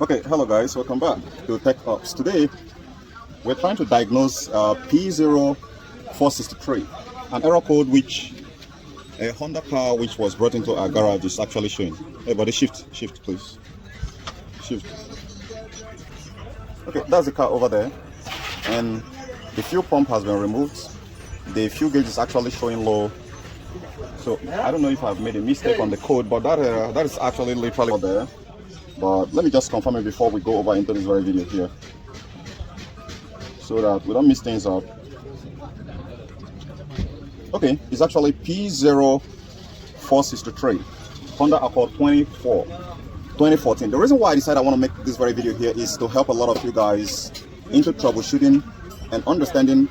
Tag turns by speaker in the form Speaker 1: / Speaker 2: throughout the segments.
Speaker 1: Okay, hello guys, welcome back to Tech Ops. Today we're trying to diagnose PO463, an error code which a Honda car which was brought into our garage is actually showing. Hey buddy, shift please. Shift. Okay, that's the car over there, and the fuel pump has been removed. The fuel gauge is actually showing low. So I don't know if I've made a mistake on the code, but that is actually literally there. But let me just confirm it before we go over into this very video here, so that we don't mess things up. Okay, it's actually P0463 Honda Accord 2014. The reason why I decided I want to make this very video here is to help a lot of you guys into troubleshooting and understanding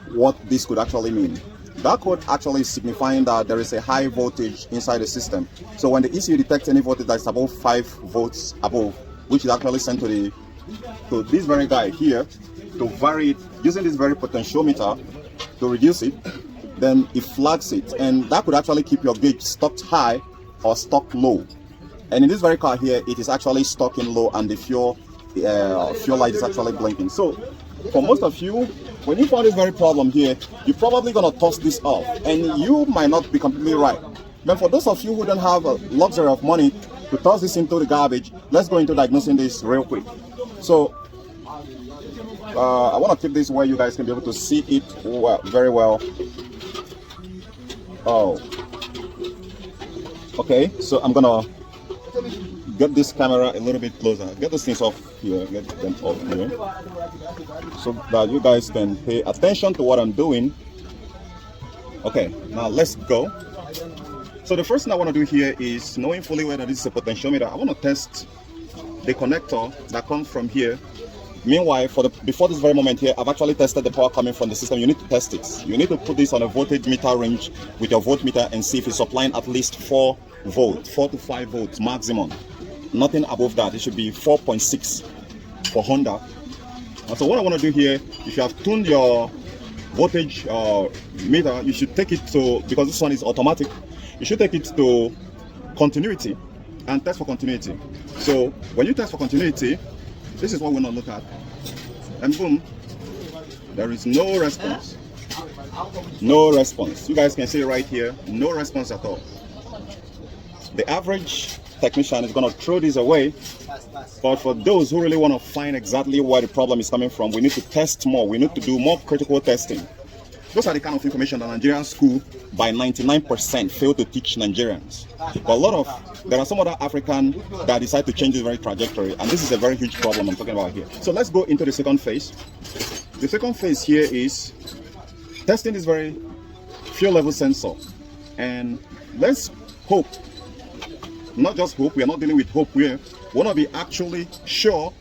Speaker 1: what this could actually mean. That code actually is signifying that there is a high voltage inside the system. So when the ECU detects any voltage that's above 5 volts above, which is actually sent to this very guy here to vary it using this very potentiometer to reduce it, then it flags it, and that could actually keep your gauge stuck high or stuck low. And in this very car here, it is actually stuck in low, and the fuel light is actually blinking. So for most of you, when you find this very problem here, you're probably gonna toss this off, and you might not be completely right. But for those of you who don't have a luxury of money to toss this into the garbage, let's go into diagnosing this real quick. So I want to keep this where you guys can be able to see it very well. Oh, okay. So I'm gonna get this camera a little bit closer. Get these things off here. Get them off here, so that you guys can pay attention to what I'm doing. Okay, now let's go. So the first thing I want to do here is, knowing fully whether this is a potentiometer, I want to test the connector that comes from here. Meanwhile, before this very moment here, I've actually tested the power coming from the system. You need to test it. You need to put this on a voltage meter range with your voltmeter and see if it's supplying at least 4 to 5 volts maximum. Nothing above that. It should be 4.6 for Honda. And so what I want to do here, if you have tuned your voltage meter, you should take it to, because this one is automatic, you should take it to continuity and test for continuity. So when you test for continuity, this is what we're going to look at, and boom, there is no response. No response. You guys can see right here, no response at all. The average technician is going to throw this away, but for those who really want to find exactly where the problem is coming from, we need to test more. We need to do more critical testing. Those are the kind of information that Nigerian school by 99% fail to teach Nigerians. But there are some other African that decide to change this very trajectory, and this is a very huge problem I'm talking about here. So let's go into the second phase. The second phase here is testing this very fuel level sensor, and let's hope, not just hope, we are not dealing with hope here. We want to be actually sure,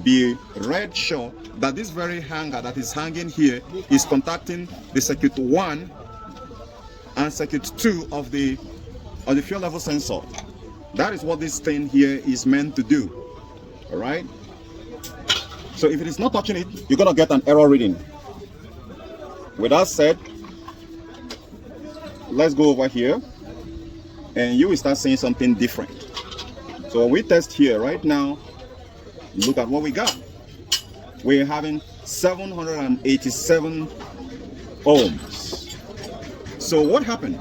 Speaker 1: be red sure that this very hanger that is hanging here is contacting the circuit 1 and circuit 2 of the fuel level sensor. That is what this thing here is meant to do. All right, so if it is not touching it, you're gonna get an error reading. With that said, let's go over here and you will start seeing something different. So we test here right now. Look at what we got. We're having 787 ohms. So what happened?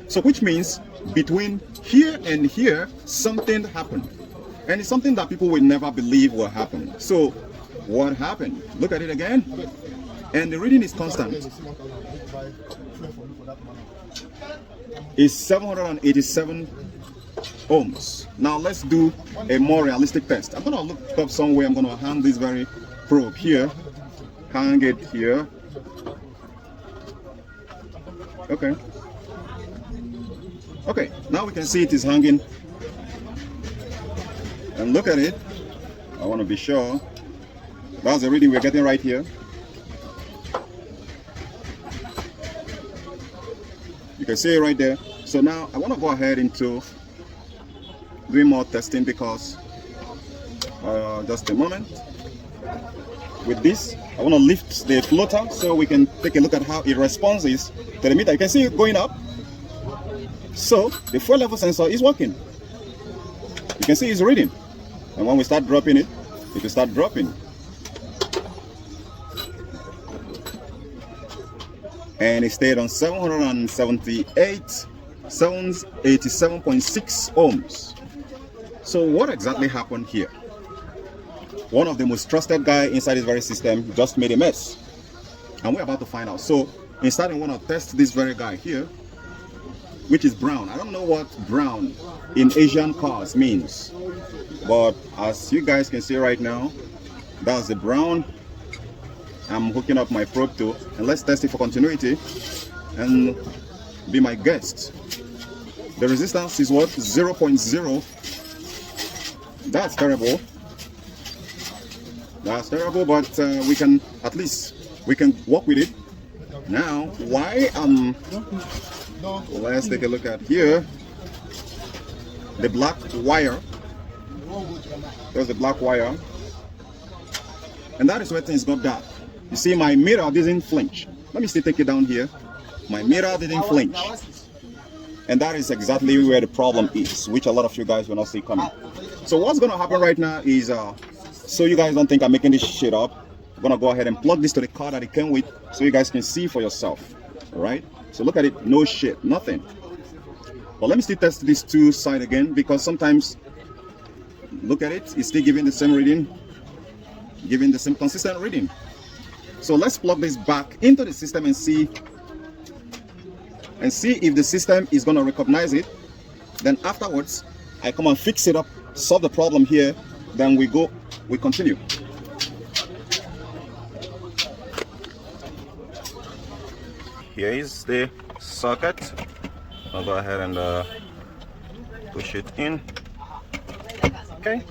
Speaker 1: So which means between here and here, something happened. And it's something that people will never believe will happen. So what happened? Look at it again. And the reading is constant. It's 787 ohms. Now let's do a more realistic test. I'm going to look up somewhere. I'm going to hang this very probe here. Hang it here. Okay. Okay, now we can see it is hanging. And look at it. I want to be sure. That's the reading we're getting right here. You can see it right there. So now I want to go ahead into doing more testing, because just a moment. With this, I want to lift the floater so we can take a look at how it responds to the meter. You can see it going up. So the fuel level sensor is working. You can see it's reading. And when we start dropping it, it will start dropping. And it stayed on 787.6 ohms. So what exactly happened here? One of the most trusted guy inside this very system just made a mess. And we're about to find out. So instead I want to test this very guy here, which is brown. I don't know what brown in Asian cars means, but as you guys can see right now, that's the brown I'm hooking up my probe to, and let's test it for continuity and be my guest. The resistance is what? 0.0. That's terrible. That's terrible, but we can at least work with it. Now, why let's take a look at here. The black wire. There's the black wire. And that is where things got dark. You see, my mirror didn't flinch. Let me still take it down here. My mirror didn't flinch. And that is exactly where the problem is, which a lot of you guys will not see coming. So what's going to happen right now is, so you guys don't think I'm making this shit up, I'm going to go ahead and plug this to the car that it came with so you guys can see for yourself. All right? So look at it. No shit. Nothing. But let me still test this two side again, because sometimes, look at it. It's still giving the same reading, giving the same consistent reading. So let's plug this back into the system and see if the system is going to recognize it. Then afterwards, I come and fix it up, solve the problem here. Then we continue. Here is the socket. I'll go ahead and push it in. Okay.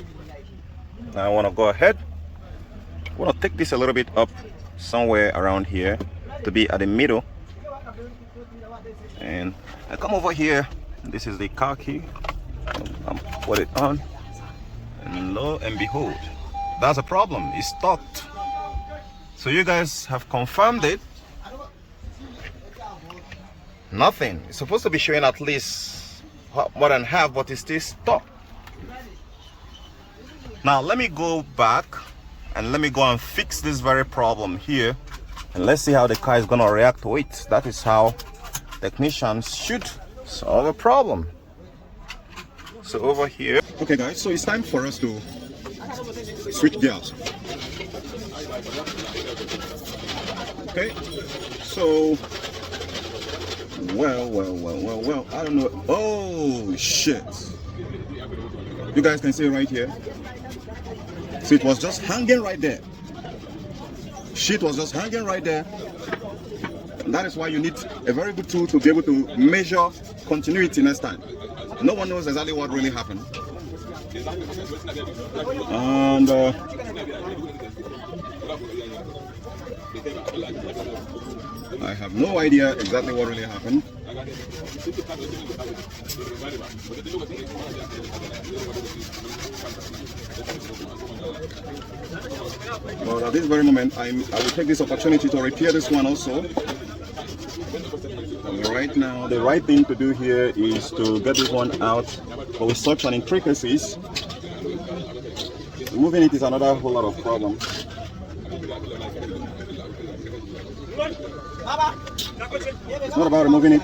Speaker 1: Now I want to go ahead. I want to take this a little bit up somewhere around here to be at the middle. And I come over here. This is the car key. I'm put it on. And lo and behold, that's a problem. It's stopped. So you guys have confirmed it. Nothing. It's supposed to be showing at least more than half, but it's still stuck. Now let me go back and let me go and fix this very problem here, and let's see how the car is going to react to it. That is how technicians should solve a problem. So over here, okay guys, so it's time for us to switch gears. Okay, so well, I don't know. Oh shit, you guys can see right here. So it was just hanging right there. Shit was just hanging right there. And that is why you need a very good tool to be able to measure continuity next time. No one knows exactly what really happened. And I have no idea exactly what really happened. But at this very moment, I will take this opportunity to repair this one also. Right now, the right thing to do here is to get this one out, but with such an intricacies, moving it is another whole lot of problem. It's not about removing it,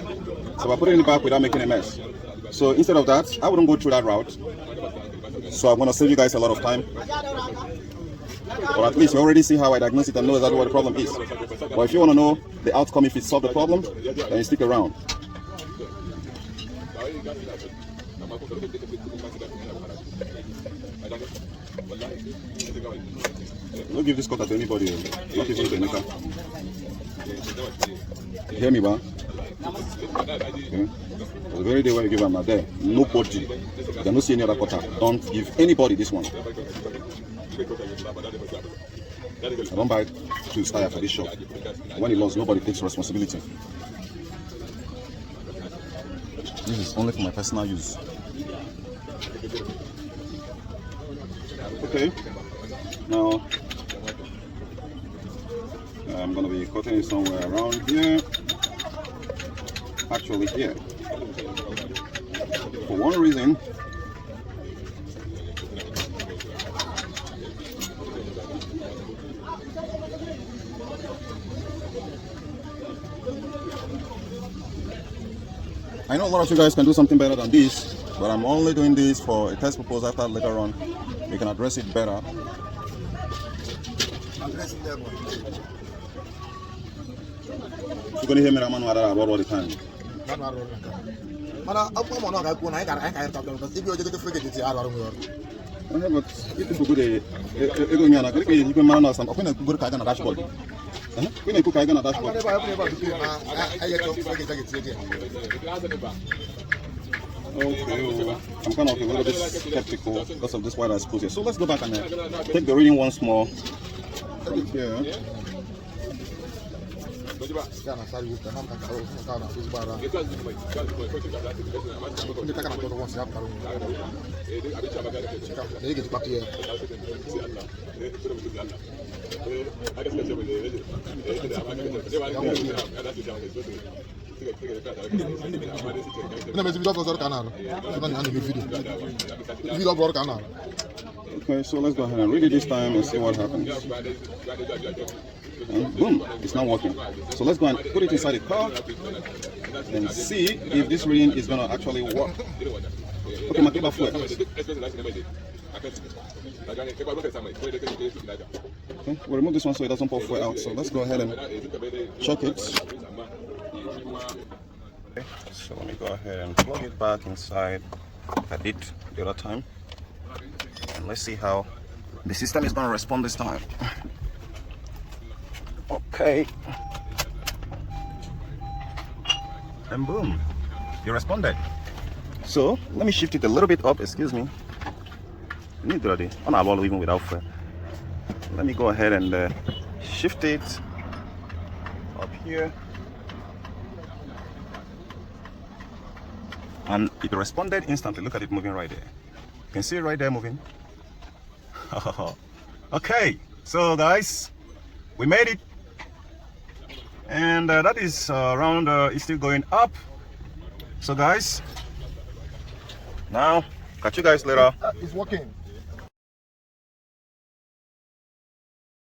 Speaker 1: so I'm putting it back without making a mess. So instead of that, I wouldn't go through that route. So I'm going to save you guys a lot of time. Or at least you already see how I diagnose it and know exactly what the problem is. But if you want to know the outcome, if it solved the problem, then you stick around. Don't give this cutter to anybody, not even to Nika. You hear me, ba? Okay. The very day when you give them a day, nobody, you cannot see any other cutter. Don't give anybody this one. I don't buy tools tire for this shop. When he lost, nobody takes responsibility. This is only for my personal use. Okay. Now I'm gonna be cutting it somewhere around here. Actually here. For one reason, I know a lot of you guys can do something better than this, but I'm only doing this for a test purpose. After later on, we can address it better. You're gonna hear me, Raman, about all the time. But if you go to dashboard. Okay, I'm kind of a little bit skeptical because of this wire that's put here. So let's go back and take the reading once more. Here. Okay, so let's go ahead and read it this time and see what happens. And boom, it's not working. So let's go and put it inside the car and see if this reading is going to actually work. Okay, my cable flat. Okay, we'll remove this one so it doesn't pull fuel out. So let's go ahead and check it. Okay, so let me go ahead and plug it back inside. I did the other time. And let's see how the system is going to respond this time. Okay. And boom, it responded. So let me shift it a little bit up. Excuse me. On our wall, even without fuel. Let me go ahead and shift it up here. And it responded instantly. Look at it moving right there. You can see it right there moving. Okay, so guys, we made it. And that is around, it's still going up. So guys, now catch you guys later.
Speaker 2: It's working.